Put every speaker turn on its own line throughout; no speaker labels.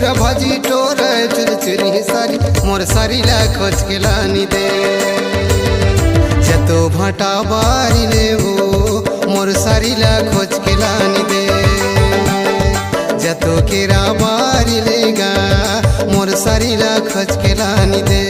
तिउरा भाजी टोर चुरचुरी सारी मोर सारी ला खोज के लानी दे जतो भाटा बारी ले वो मोर सारी ला खोज के लानी दे जतो केरा बारी लेगा मोर सारी ला खोज के लानी दे।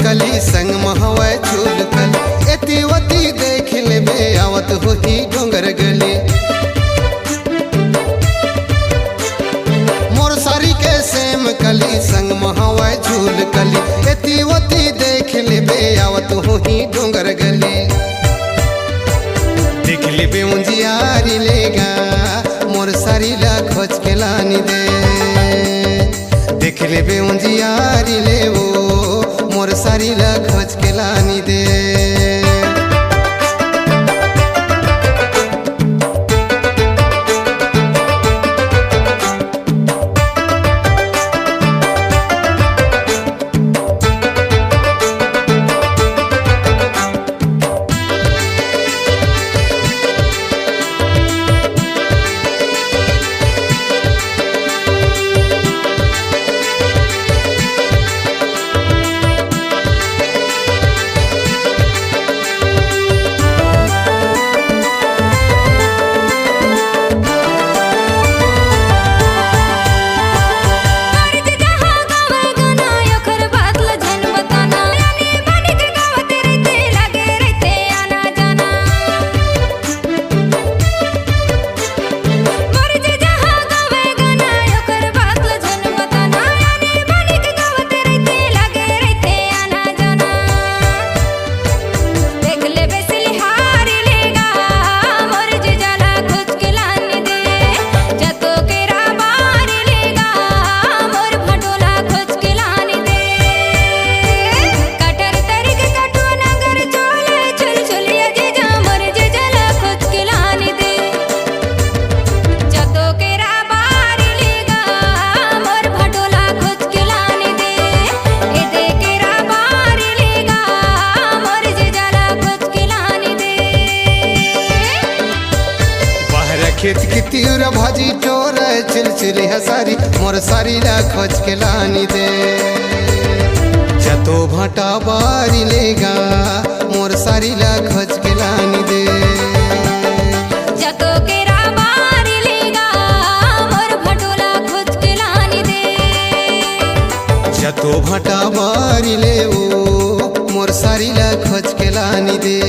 कली संग महवे झूल कल एती वती देख लेबे आवत होही डोंगर गली मोर सारी के सेम कली संग महवे झूल कली एती वती देख लेबे आवत होही डोंगर गली देख लेबे उंजियारी लेगा मोर सारी ला खोज के लानी दे देख लेबे उंजियारी ले वो मोर सारी ला खोज के लानी दे। खेत की तिउरा भाजी टोर चिलचिली हसारी मोर सारी ला खोज के लानी दे जतो भाटा बारी लेगा मोर सारी ला खोज के लानी दे
जतो केरा बारी लेगा मोर भटोला खोज के लानी दे
जतो भाटा बारी ले वो मोर सारी ला खोज के लानी दे।